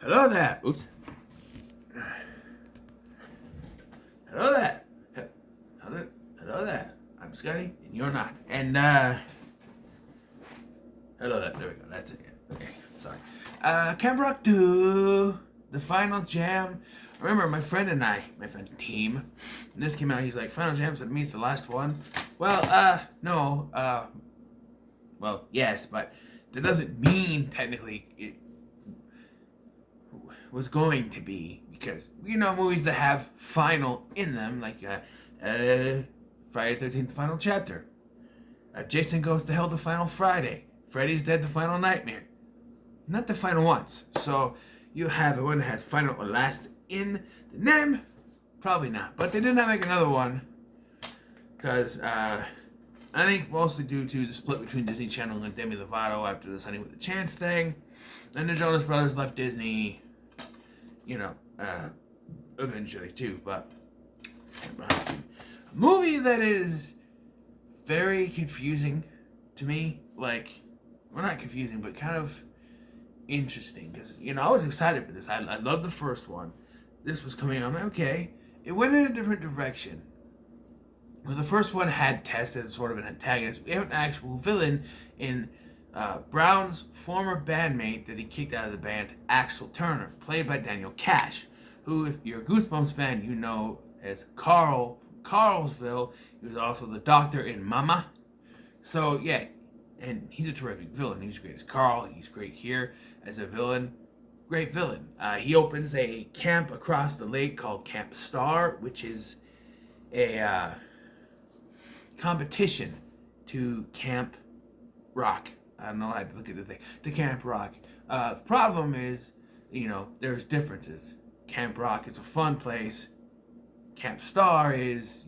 Hello there. Oops. Hello there. Hello there. I'm Scotty, and you're not. And, hello there. There we go. That's it. Okay. Sorry. Camp Rock 2, the final jam. Remember, my friend team, when this came out, he's like, Final Jam, so it means the last one. Well, no. Well, yes, but that doesn't mean technically it was going to be, because movies that have final in them, like Friday the 13th, the final chapter, Jason Goes to Hell, the final Friday, Freddy's Dead, the final Nightmare, not the final ones. So you have one that has final or last in the name, probably not, but they did not make another one because I think mostly due to the split between Disney Channel and Demi Lovato after the Sunny with a Chance thing, and the Jonas Brothers left Disney, eventually too. But a movie that is very confusing to me, well, not confusing, but kind of interesting, because I was excited for this. I loved the first one. This was coming out. I'm like, okay, it went in a different direction. Well, the first one had Tess as sort of an antagonist. We have an actual villain in Brown's former bandmate that he kicked out of the band, Axel Turner, played by Daniel Cash, who, if you're a Goosebumps fan, you know as Carl from Carlsville. He was also the doctor in Mama. So, yeah, and he's a terrific villain. He's great as Carl. He's great here as a villain. Great villain. He opens a camp across the lake called Camp Star, which is a competition to Camp Rock. I don't know how to look at the thing. To Camp Rock. The problem is, there's differences. Camp Rock is a fun place. Camp Star is,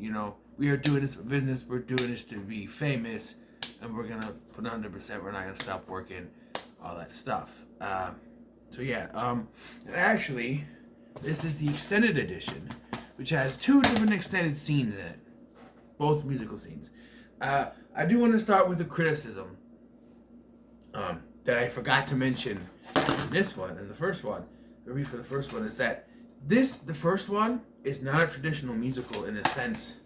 we are doing this for business. We're doing this to be famous. And we're going to put 100%. We're not going to stop working. All that stuff. Actually, this is the extended edition, which has 2 different extended scenes in it. Both musical scenes. I do want to start with a criticism that I forgot to mention in this one and the first one. The reason for the first one is that the first one is not a traditional musical in the sense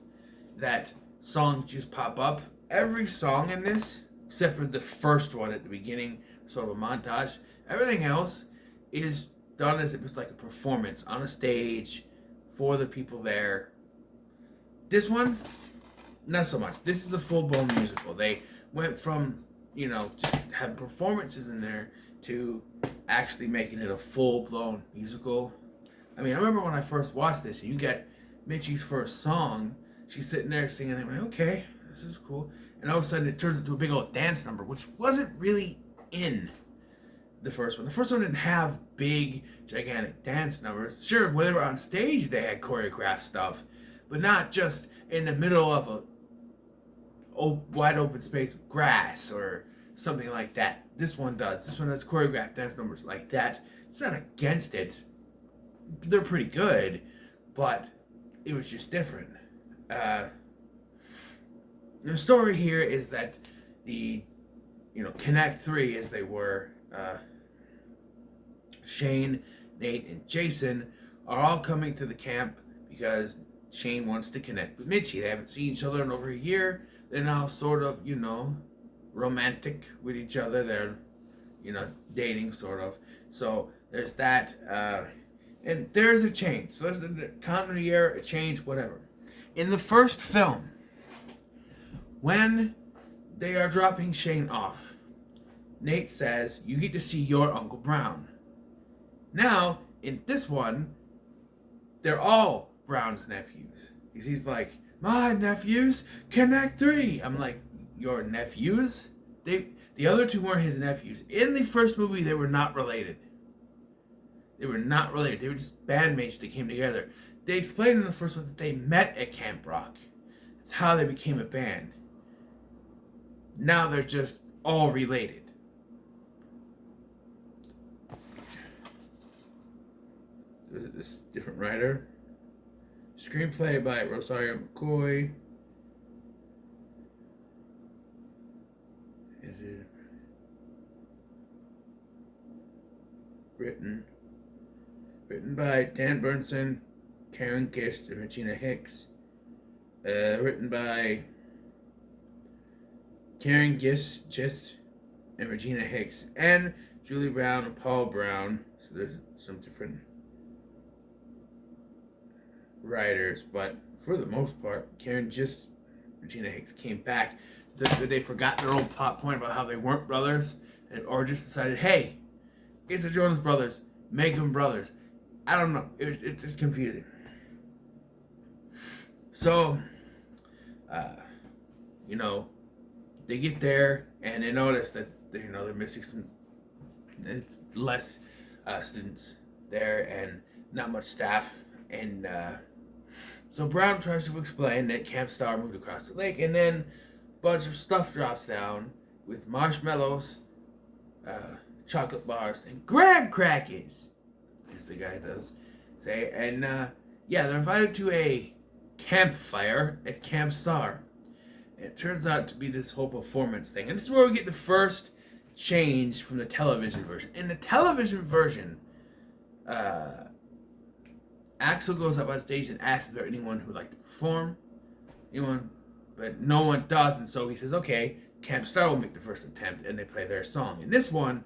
that songs just pop up. Every song in this, except for the first one at the beginning, sort of a montage, everything else is done as if it was like a performance on a stage for the people there. This one, not so much. This is a full-blown musical. They went from, just having performances in there to actually making it a full-blown musical. I mean, I remember when I first watched this, you get Mitchie's first song. She's sitting there singing, and I'm like, okay, this is cool. And all of a sudden, it turns into a big old dance number, which wasn't really in the first one. The first one didn't have big, gigantic dance numbers. Sure, when they were on stage, they had choreographed stuff, but not just in the middle of a wide open space of grass or something like that. This one does. This one has choreographed dance numbers like that. It's not against it. They're pretty good, but it was just different. The story here is that the, Connect 3, as they were, Shane, Nate, and Jason are all coming to the camp because Shane wants to connect with Mitchie. They haven't seen each other in over a year. They're now sort of, romantic with each other. They're, dating sort of. So there's that. And there's a change. So there's the continuity error, a change, whatever. In the first film, when they are dropping Shane off, Nate says, you get to see your Uncle Brown. Now, in this one, they're all Brown's nephews. He's like, my nephews, Connect 3. I'm like, your nephews? The other 2 weren't his nephews. In the first movie, they were not related. They were not related. They were just bandmates that came together. They explained in the first one that they met at Camp Rock. That's how they became a band. Now they're just all related. This different writer. Screenplay by Rosario McCoy. Edited. Written Written by Dan Bernson, Karen Gist, and Regina Hicks. Written by Karen Gist and Regina Hicks, and Julie Brown and Paul Brown. So there's some different writers, but for the most part, Karen Gist, Regina Hicks came back. They forgot their old plot point about how they weren't brothers, or just decided, hey, it's the Jonas Brothers, make them brothers. I don't know. It's just confusing. So, they get there and they notice that they're missing some. It's less students there and not much staff, and so Brown tries to explain that Camp Star moved across the lake, and then a bunch of stuff drops down with marshmallows, chocolate bars, and graham crackers, as the guy does say. And they're invited to a campfire at Camp Star. It turns out to be this whole performance thing, and this is where we get the first change from the television version. In the television version, Axl goes up on stage and asks if there anyone who'd like to perform. But no one does, and so he says, okay, Camp Star will make the first attempt, and they play their song. In this one,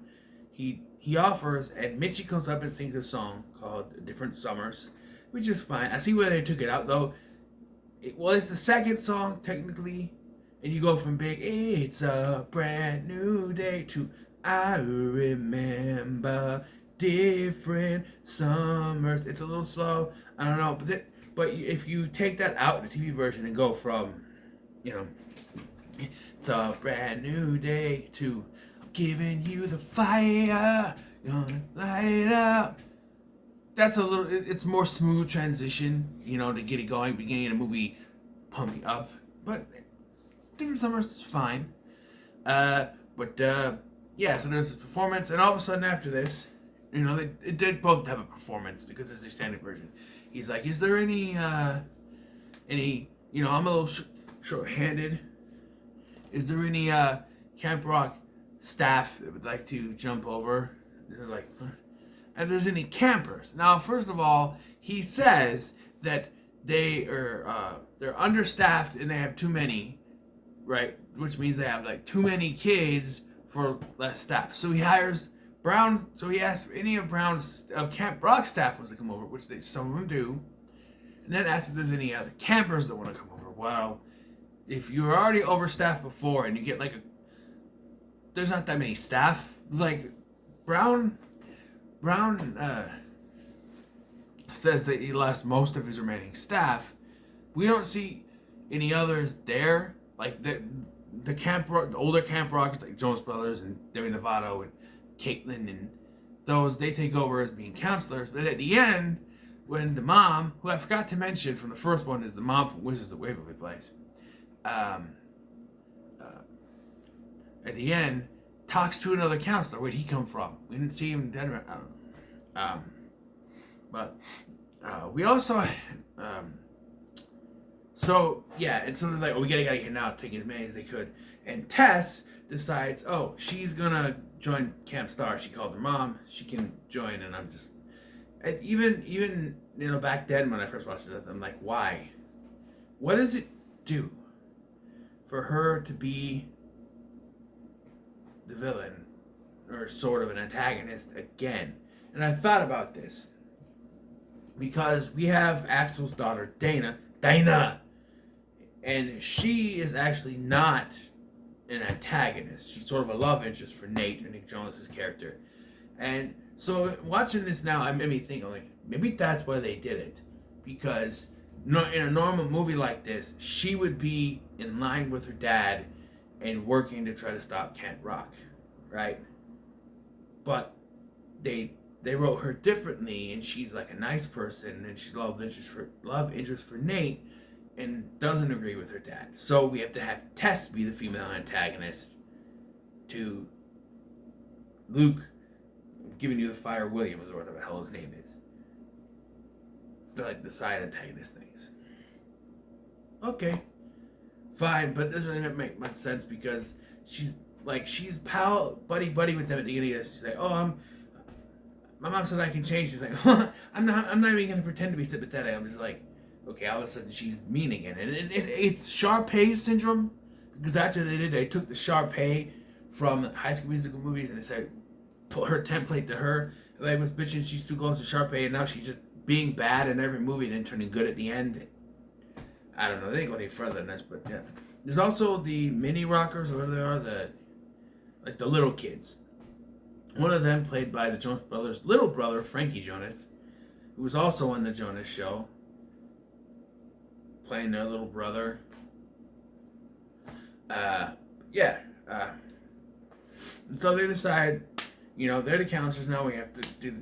he offers, and Mitchie comes up and sings a song called Different Summers, which is fine. I see where they took it out, though. It's the second song, technically, and you go from big, it's a brand new day, to I remember different summers. It's a little slow, I don't know, but if you take that out in the TV version and go from, it's a brand new day, to giving you the fire, gonna light it up. That's it's more smooth transition, to get it going. Beginning of the movie, pumping up, but Different Summers is fine. So there's this performance, and all of a sudden after this, they did both have a performance because it's their standard version. He's like, is there any, I'm a little short-handed. Is there any Camp Rock staff that would like to jump over? They're like, and there's any campers. Now, first of all, he says that they're understaffed and they have too many, right? Which means they have like too many kids for less staff. So he hires Brown. So he asks any of Camp Rock staff wants to come over, which some of them do, and then asks if there's any other campers that want to come over. Well, if you were already overstaffed before and you get there's not that many staff. Like Brown says that he lost most of his remaining staff. We don't see any others there. Like the older Camp Rockers like Jonas Brothers and Demi Lovato and Caitlin and those, they take over as being counselors. But at the end, when the mom, who I forgot to mention from the first one is the mom from Wizards of Waverly Place, at the end, talks to another counselor. Where'd he come from? We didn't see him in Denver. I don't know. We also, and so they're like, we gotta get here now, take as many as they could. And Tess decides, she's gonna join Camp Star. She called her mom. She can join, and I'm just, even back then when I first watched it, I'm like, why? What does it do for her to be the villain, or sort of an antagonist again? And I thought about this because we have Axl's daughter Dana, and she is actually not an antagonist. She's sort of a love interest for Nate, or Nick Jonas' character. And so watching this now, I made me think, maybe that's why they did it, because in a normal movie like this, she would be in line with her dad and working to try to stop Camp Rock, right? But they wrote her differently, and she's like a nice person, and she's love interest for Nate, and doesn't agree with her dad. So we have to have Tess be the female antagonist to Luke giving you the fire, Williams, or whatever the hell his name is. The side antagonist things. Okay, fine, but it doesn't really make much sense because she's buddy with them at the beginning of this. She's like, my mom said I can change. She's like, I'm not even gonna pretend to be sympathetic. I'm just like, okay. All of a sudden she's mean again, and it's Sharpay syndrome, because that's what they did. They took the Sharpay from High School Musical movies and they said, put her template to her. Everybody was bitching she's too close to Sharpay, and now she's just being bad in every movie and then turning good at the end. I don't know. They didn't go any further than this, but yeah. There's also the mini rockers, or whatever they are, the little kids. One of them played by the Jonas Brothers' little brother, Frankie Jonas, who was also on the Jonas Show, playing their little brother. And so they decide, they're the counselors now. We have to do,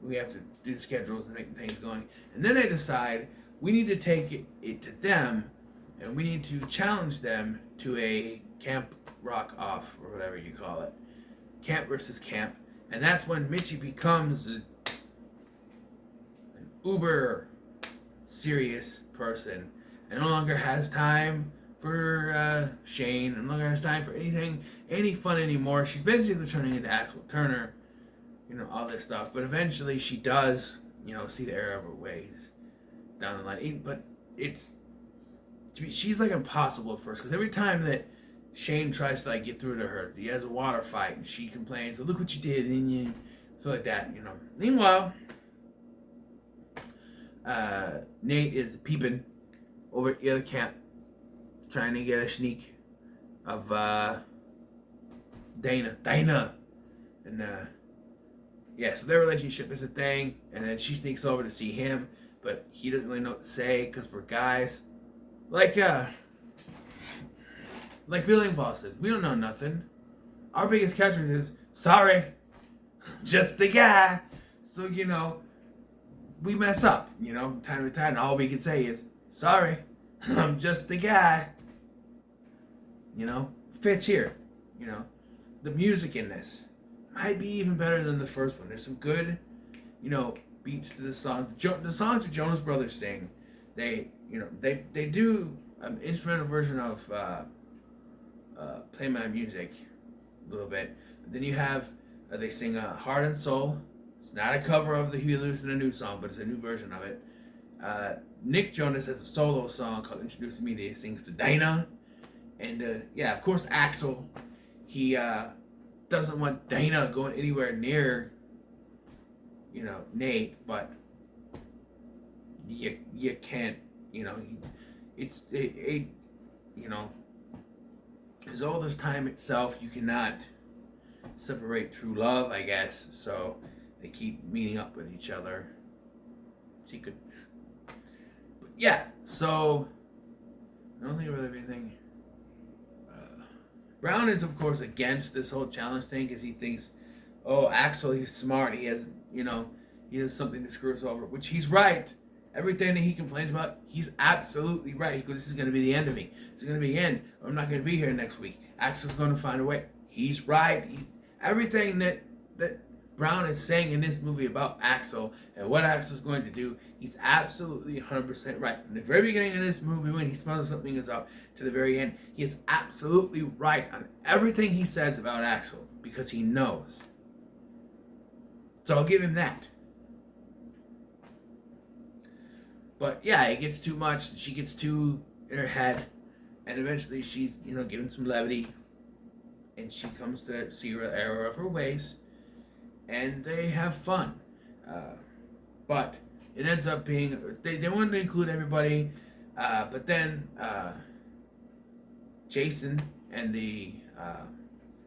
we have to do the schedules and make things going. And then they decide we need to take it to them, and we need to challenge them to a camp rock off, or whatever you call it. Camp versus camp. And that's when Mitchie becomes an uber serious person and no longer has time for Shane, no longer has time for any fun anymore. She's basically turning into Axel Turner, all this stuff. But eventually she does, see the error of her ways down the line. But she's like impossible at first, because every time that Shane tries to get through to her, he has a water fight and she complains, well, look what you did, and so like that, Meanwhile, Nate is peeping over at the other camp, trying to get a sneak of Dana. And so their relationship is a thing, and then she sneaks over to see him, but he doesn't really know what to say, because we're guys. Like Billy and Paul said, we don't know nothing. Our biggest catchphrase is, sorry, just the guy. So, we mess up, time to time, and all we can say is, sorry, I'm just the guy. Fits here. The music in this might be even better than the first one. There's some good, beats to the song. The songs the Jonas Brothers sing, they do an instrumental version of Play My Music a little bit. But then you have, they sing Heart and Soul. It's not a cover of the Huey Lewis and a New song, but it's a new version of it. Nick Jonas has a solo song called Introducing Me. He sings to Dinah. And of course, Axl, he doesn't want Dinah going anywhere near, Nate, but you can't, as old as time itself, you cannot separate true love, I guess. So they keep meeting up with each other. So you could, but so I don't think really anything. Brown is, of course, against this whole challenge thing, because he thinks, oh, Axl, he's smart. He has, he has something to screw us over, which he's right. Everything that he complains about, he's absolutely right. He goes, this is going to be the end of me. This is going to be the end. I'm not going to be here next week. Axl's going to find a way. He's right. Everything that Brown is saying in this movie about Axl and what Axl's going to do, he's absolutely 100% right. From the very beginning of this movie, when he smells something is up, to the very end, he is absolutely right on everything he says about Axl, because he knows. So I'll give him that. But it gets too much. She gets too in her head, and eventually she's, given some levity, and she comes to see her error of her ways, and they have fun. But it ends up being, they wanted to include everybody, but then Jason and the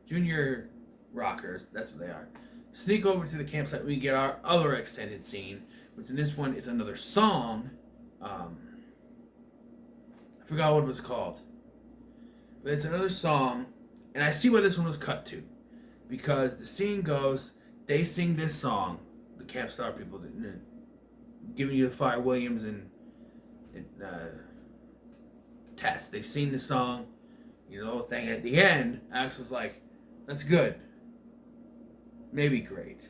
junior rockers, that's what they are, sneak over to the campsite. We get our other extended scene, which in this one is another song. I forgot what it was called, but it's another song, and I see why this one was cut to, because the scene goes, they sing this song, the Camp Star people, giving you the Fire Williams and Tess. They sing the song, the whole thing. At the end, Axl's like, that's good, maybe great,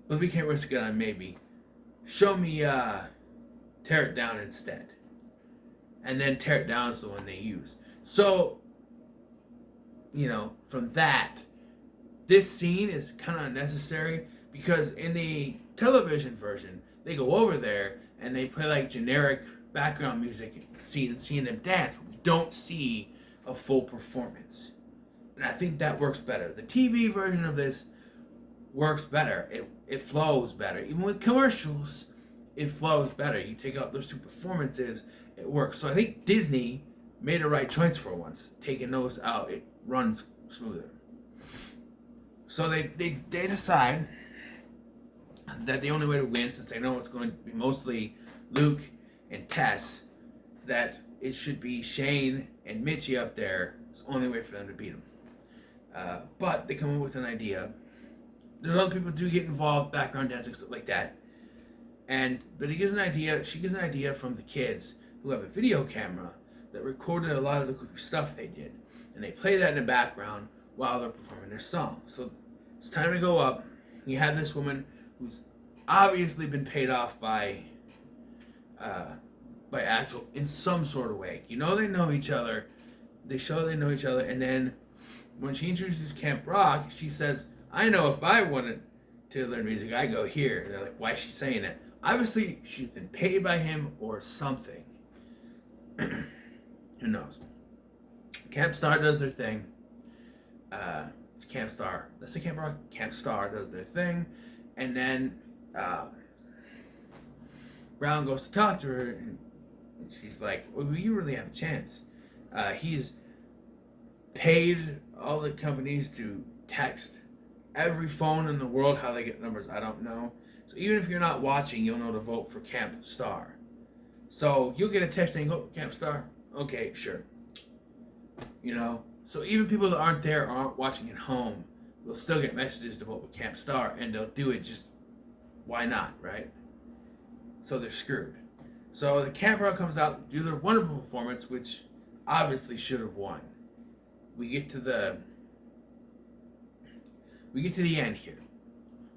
but we can't risk it on maybe. Show me Tear It Down instead. And then Tear It Down is the one they use. So, from that, this scene is kind of unnecessary, Because in the television version, they go over there and they play like generic background music, seeing them dance. But we don't see a full performance, and I think that works better. The TV version of this works better. It flows better. Even with commercials, it flows better. You take out those two performances, it works. So I think Disney made a right choice for once. Taking those out, it runs smoother. So they decide that the only way to win, since they know it's going to be mostly Luke and Tess, that it should be Shane and Mitchie up there. It's the only way for them to beat them. But they come up with an idea. There's other people who do get involved, background dancing, stuff like that. But she gives an idea from the kids who have a video camera that recorded a lot of the stuff they did. And they play that in the background while they're performing their song. So it's time to go up. You have this woman who's obviously been paid off by Axel in some sort of way. You know they know each other. They show they know each other, and then when she introduces Camp Rock, she says, I know if I wanted to learn music, I go here. And they're like, why is she saying that? Obviously, she's been paid by him or something. Who knows? Camp Star does their thing. It's Camp Star. That's the Camp Rock. Camp Star does their thing. And then Brown goes to talk to her, and she's like, well, you really have a chance. He's paid all the companies to text every phone in the world. How they get numbers, I don't know. So even if you're not watching, you'll know to vote for Camp Star. So you'll get a text saying, oh, Camp Star? Okay, sure. You know? So even people that aren't there or aren't watching at home will still get messages to vote with Camp Star, and they'll do it just, why not, right? So they're screwed. So the Camp Rock comes out, do their wonderful performance, which obviously should have won. We get to the end here.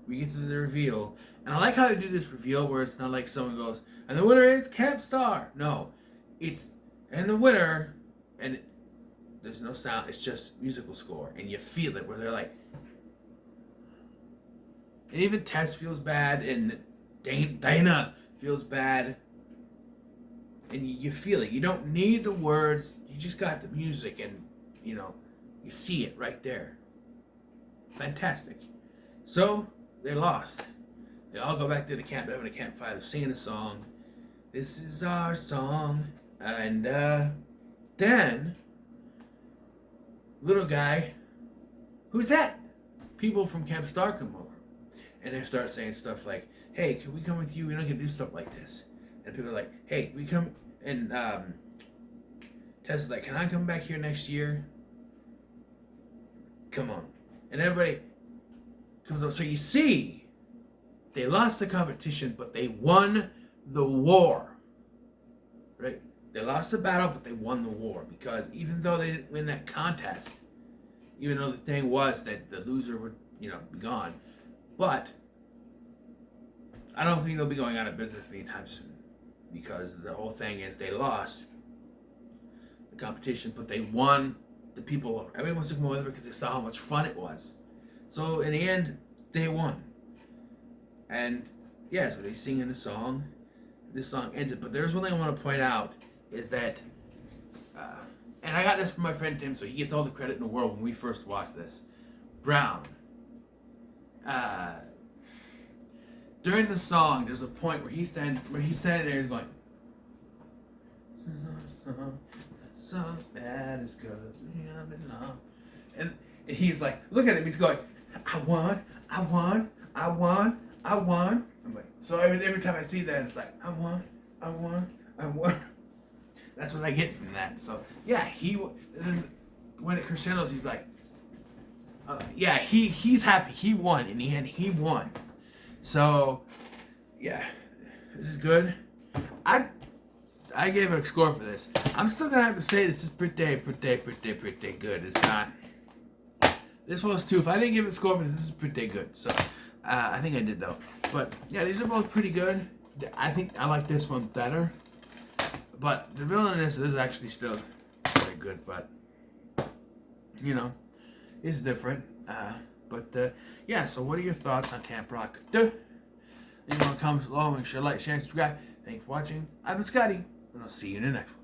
We get to the reveal. And I like how they do this reveal where it's not like someone goes, and the winner is Camp Star. No. It's, and the winner, and there's no sound, it's just musical score. And you feel it where they're like, and even Tess feels bad, and Dana feels bad. And you feel it. You don't need the words. You just got the music, and, you know, you see it right there. Fantastic. So, they lost. They all go back to the camp. They're having a campfire. They're singing a song. This is our song. And then, little guy, who's that? People from Camp Star come over. And they start saying stuff like, hey, can we come with you? We don't get to do stuff like this. And people are like, hey, we come, and Tess is like, can I come back here next year? Come on. And everybody comes up. So you see, they lost the competition, but they won the war. Right? They lost the battle, but they won the war. Because even though they didn't win that contest, even though the thing was that the loser would, you know, be gone, but I don't think they'll be going out of business anytime soon. Because the whole thing is they lost the competition, but they won the people. Everyone wants to come over because they saw how much fun it was. So in the end, they won. And yeah, so they sing in the song. This song ends it. But there's one thing I want to point out is that, and I got this from my friend Tim, so he gets all the credit in the world when we first watched this. Brown. During the song, there's a point where he's standing there, he's going, so bad it's good, and he's like, look at him, he's going, I won. I'm like, so every time I see that, it's like, I won. That's what I get from that. So yeah, when it crescendos, he's like, yeah, he's happy, he won, in the end, he won. So, yeah, this is good. I gave it a score for this. I'm still gonna have to say this is pretty good. It's not. This was 2. If I didn't give it a score for this is pretty good. So, I think I did though. But yeah, these are both pretty good. I think I like this one better. But the villain in this is actually still very good. But you know, it's different. But yeah, so what are your thoughts on Camp Rock? Leave them in the comments below. Make sure to like, share, and subscribe. Thanks for watching. I've been Scotty, and I'll see you in the next one.